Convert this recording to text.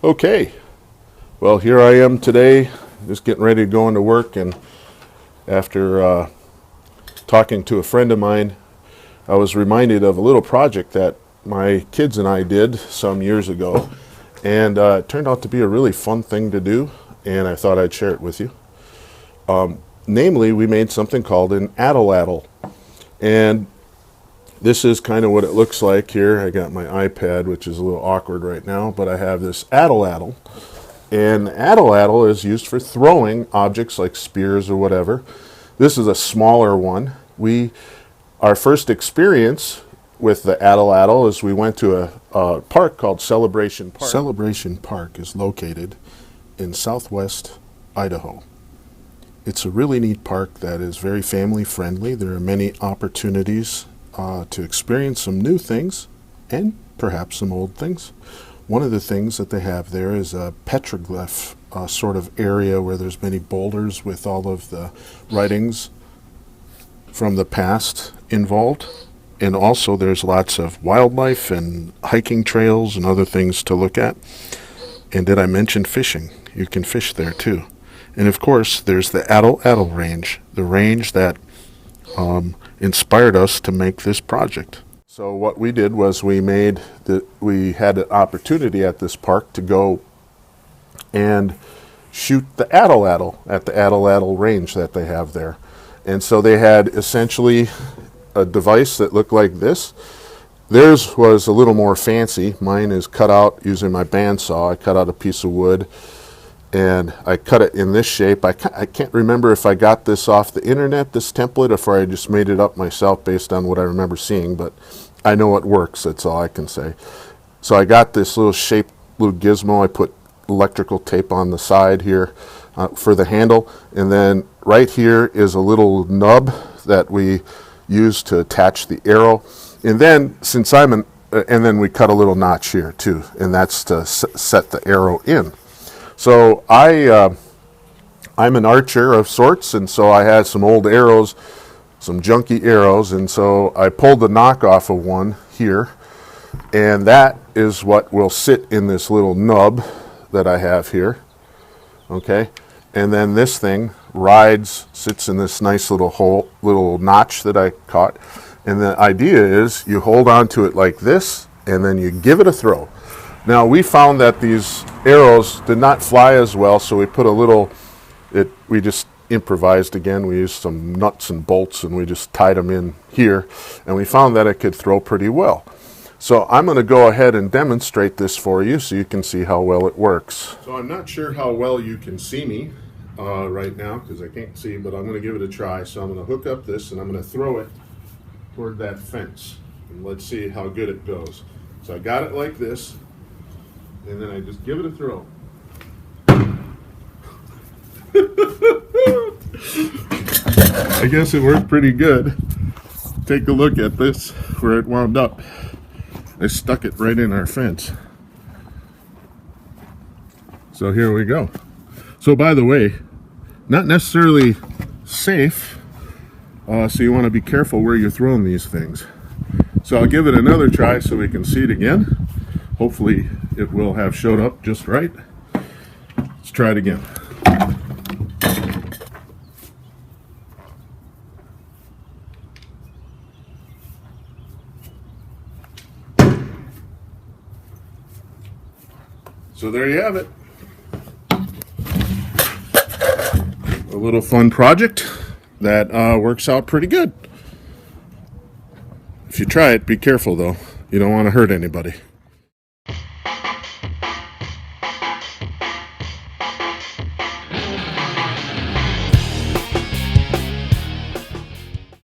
Okay, well, here I am today, just getting ready to go into work, and after talking to a friend of mine, I was reminded of a little project that my kids and I did some years ago, and it turned out to be a really fun thing to do, and I thought I'd share it with you. Namely, we made something called an ATLATL, and this is kind of what it looks like here. I got my iPad, which is a little awkward right now, but I have this ATLATL. And ATLATL is used for throwing objects like spears or whatever. This is a smaller one. Our first experience with the ATLATL is we went to a park called Celebration Park. Celebration Park is located in southwest Idaho. It's a really neat park that is very family friendly. There are many opportunities to experience some new things and perhaps some old things. One of the things that they have there is a petroglyph sort of area where there's many boulders with all of the writings from the past involved. And also there's lots of wildlife and hiking trails and other things to look at. And did I mention fishing? You can fish there too. And of course there's the ATLATL Range, the range that inspired us to make this project. So what we did was we had an opportunity at this park to go and shoot the ATLATL at the ATLATL Range that they have there. And so they had essentially a device that looked like this. Theirs was a little more fancy. Mine is cut out using my bandsaw. I cut out a piece of wood and I cut it in this shape. I can't remember if I got this off the internet, this template, or if I just made it up myself based on what I remember seeing, but I know it works, that's all I can say. So I got this little gizmo. I put electrical tape on the side here for the handle, and then right here is a little nub that we use to attach the arrow. And then and then we cut a little notch here too, and that's to set the arrow in. So I'm an archer of sorts, and so I had some old arrows, some junky arrows, and so I pulled the knockoff of one here, and that is what will sit in this little nub that I have here, okay? And then this thing sits in this nice little notch that I caught, and the idea is you hold on to it like this, and then you give it a throw. Now we found that these arrows did not fly as well, so we put we just improvised again. We used some nuts and bolts and we just tied them in here, and we found that it could throw pretty well. So I'm going to go ahead and demonstrate this for you so you can see how well it works. So I'm not sure how well you can see me right now because I can't see, but I'm going to give it a try. So I'm going to hook up this and I'm going to throw it toward that fence, and let's see how good it goes. So I got it like this, and then I just give it a throw. I guess it worked pretty good. Take a look at this, where it wound up. I stuck it right in our fence. So here we go. So by the way, not necessarily safe, so you want to be careful where you're throwing these things. So I'll give it another try so we can see it again. Hopefully it will have showed up just right. Let's try it again. So there you have it. A little fun project that works out pretty good. If you try it, be careful though. You don't want to hurt anybody.